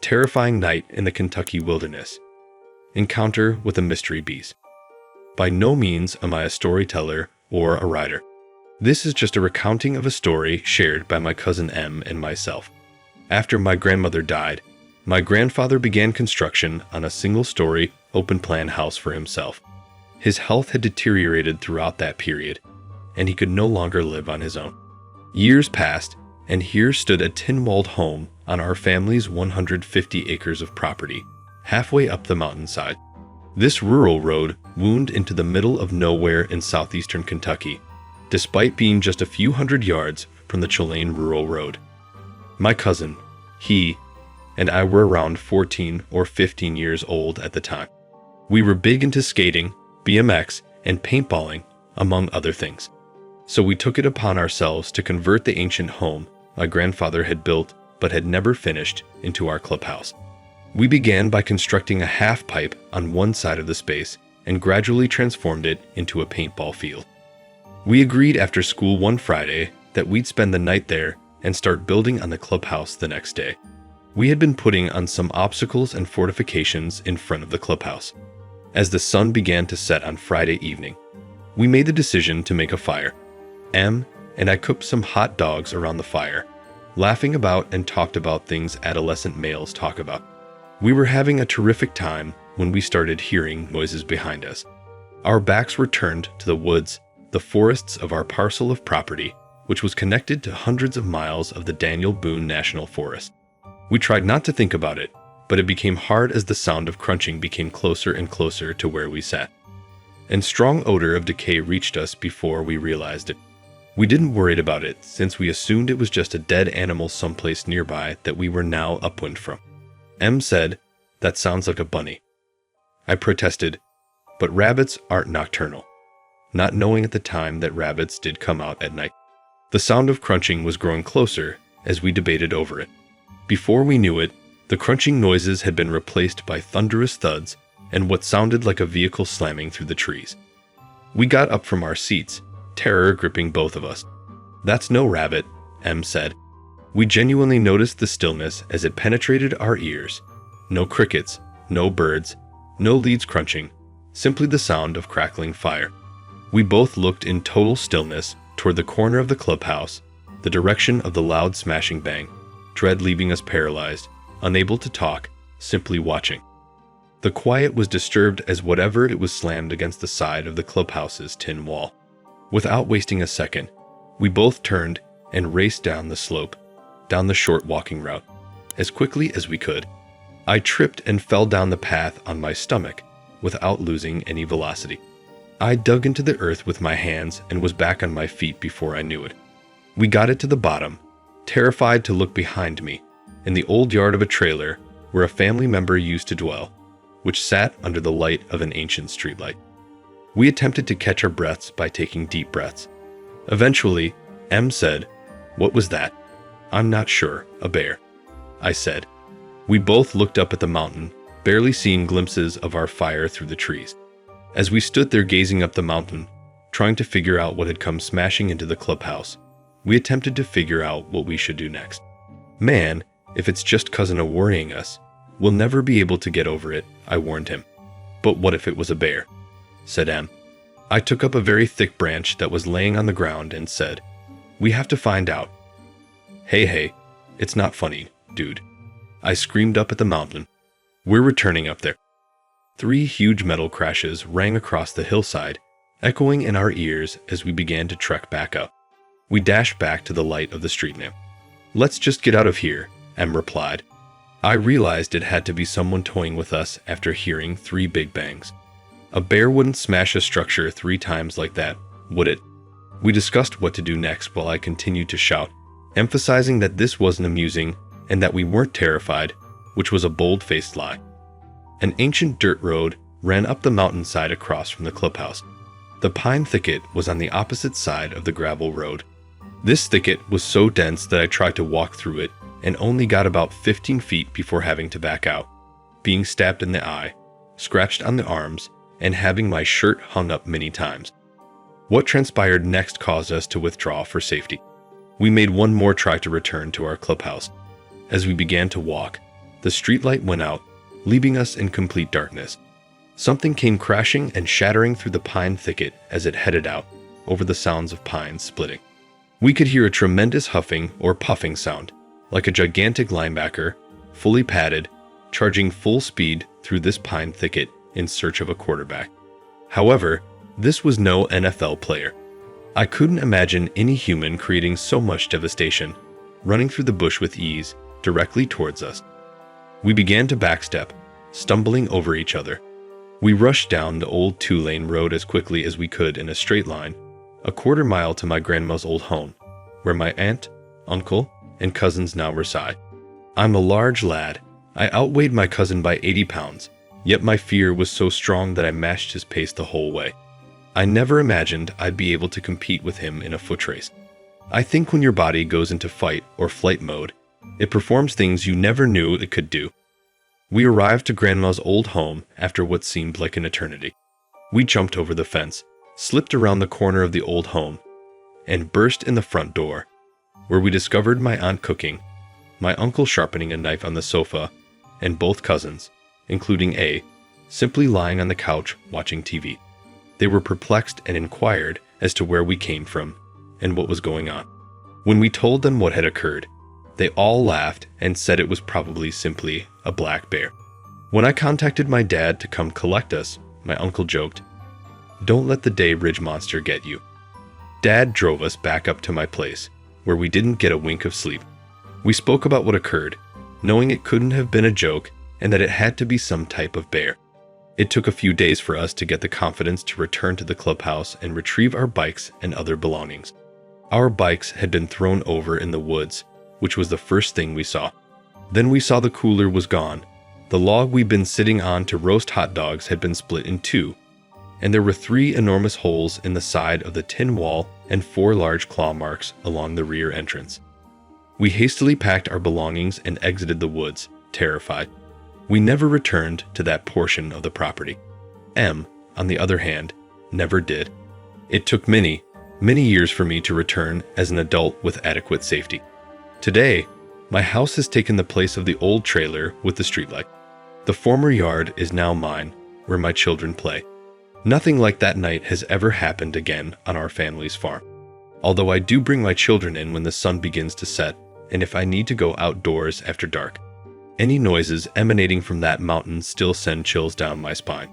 Terrifying night in the Kentucky wilderness. Encounter with a mystery beast. By no means am I a storyteller or a writer. This is just a recounting of a story shared by my cousin M and myself. After my grandmother died, my grandfather began construction on a single-story, open-plan house for himself. His health had deteriorated throughout that period, and he could no longer live on his own. Years passed, and here stood a tin-walled home on our family's 150 acres of property, halfway up the mountainside. This rural road wound into the middle of nowhere in southeastern Kentucky, despite being just a few hundred yards from the Chilean rural road. My cousin, he, and I were around 14 or 15 years old at the time. We were big into skating, BMX, and paintballing, among other things. So we took it upon ourselves to convert the ancient home my grandfather had built but had never finished into our clubhouse. We began by constructing a half pipe on one side of the space and gradually transformed it into a paintball field. We agreed after school one Friday that we'd spend the night there and start building on the clubhouse the next day. We had been putting on some obstacles and fortifications in front of the clubhouse. As the sun began to set on Friday evening, we made the decision to make a fire. M and I cooked some hot dogs around the fire, laughing about and talked about things adolescent males talk about. We were having a terrific time when we started hearing noises behind us. Our backs were turned to the woods, the forests of our parcel of property, which was connected to hundreds of miles of the Daniel Boone National Forest. We tried not to think about it, but it became hard as the sound of crunching became closer and closer to where we sat. And strong odor of decay reached us before we realized it. We didn't worry about it since we assumed it was just a dead animal someplace nearby that we were now upwind from. M said, "That sounds like a bunny." I protested, "But rabbits aren't nocturnal," not knowing at the time that rabbits did come out at night. The sound of crunching was growing closer as we debated over it. Before we knew it, the crunching noises had been replaced by thunderous thuds and what sounded like a vehicle slamming through the trees. We got up from our seats, terror gripping both of us. "That's no rabbit," M said. We genuinely noticed the stillness as it penetrated our ears. No crickets, no birds, no leaves crunching, simply the sound of crackling fire. We both looked in total stillness toward the corner of the clubhouse, the direction of the loud smashing bang, dread leaving us paralyzed, unable to talk, simply watching. The quiet was disturbed as whatever it was slammed against the side of the clubhouse's tin wall. Without wasting a second, we both turned and raced down the slope, down the short walking route, as quickly as we could. I tripped and fell down the path on my stomach without losing any velocity. I dug into the earth with my hands and was back on my feet before I knew it. We got it to the bottom, terrified to look behind me, in the old yard of a trailer where a family member used to dwell, which sat under the light of an ancient streetlight. We attempted to catch our breaths by taking deep breaths. Eventually, M said, "What was that?" "I'm not sure, a bear," I said. We both looked up at the mountain, barely seeing glimpses of our fire through the trees. As we stood there gazing up the mountain, trying to figure out what had come smashing into the clubhouse, we attempted to figure out what we should do next. "Man, if it's just Cousin worrying us, we'll never be able to get over it," I warned him. "But what if it was a bear?" said M. I took up a very thick branch that was laying on the ground and said, "We have to find out." Hey, it's not funny, dude," I screamed up at the mountain. "We're returning up there." 3 huge metal crashes rang across the hillside, echoing in our ears as we began to trek back up. We dashed back to the light of the street lamp. "Let's just get out of here," M replied. I realized it had to be someone toying with us after hearing 3 big bangs. A bear wouldn't smash a structure 3 times like that, would it? We discussed what to do next while I continued to shout, emphasizing that this wasn't amusing and that we weren't terrified, which was a bold-faced lie. An ancient dirt road ran up the mountainside across from the clubhouse. The pine thicket was on the opposite side of the gravel road. This thicket was so dense that I tried to walk through it and only got about 15 feet before having to back out, being stabbed in the eye, scratched on the arms, and having my shirt hung up many times. What transpired next caused us to withdraw for safety. We made one more try to return to our clubhouse. As we began to walk, the streetlight went out, leaving us in complete darkness. Something came crashing and shattering through the pine thicket as it headed out, over the sounds of pines splitting. We could hear a tremendous huffing or puffing sound, like a gigantic linebacker, fully padded, charging full speed through this pine thicket in search of a quarterback. However, this was no NFL player. I couldn't imagine any human creating so much devastation, running through the bush with ease, directly towards us. We began to backstep, stumbling over each other. We rushed down the old 2-lane road as quickly as we could in a straight line, a quarter mile to my grandma's old home, where my aunt, uncle, and cousins now reside. I'm a large lad. I outweighed my cousin by 80 pounds, yet my fear was so strong that I matched his pace the whole way. I never imagined I'd be able to compete with him in a foot race. I think when your body goes into fight or flight mode, it performs things you never knew it could do. We arrived to Grandma's old home after what seemed like an eternity. We jumped over the fence, slipped around the corner of the old home, and burst in the front door, where we discovered my aunt cooking, my uncle sharpening a knife on the sofa, and both cousins, including A, simply lying on the couch watching TV. They were perplexed and inquired as to where we came from and what was going on. When we told them what had occurred, they all laughed and said it was probably simply a black bear. When I contacted my dad to come collect us, my uncle joked, "Don't let the Day Ridge monster get you." Dad drove us back up to my place, where we didn't get a wink of sleep. We spoke about what occurred, knowing it couldn't have been a joke and that it had to be some type of bear. It took a few days for us to get the confidence to return to the clubhouse and retrieve our bikes and other belongings. Our bikes had been thrown over in the woods, which was the first thing we saw. Then we saw the cooler was gone. The log we'd been sitting on to roast hot dogs had been split in two, and there were 3 enormous holes in the side of the tin wall and 4 large claw marks along the rear entrance. We hastily packed our belongings and exited the woods, terrified. We never returned to that portion of the property. M, on the other hand, never did. It took many, many years for me to return as an adult with adequate safety. Today, my house has taken the place of the old trailer with the streetlight. The former yard is now mine, where my children play. Nothing like that night has ever happened again on our family's farm. Although I do bring my children in when the sun begins to set, and if I need to go outdoors after dark. Any noises emanating from that mountain still send chills down my spine.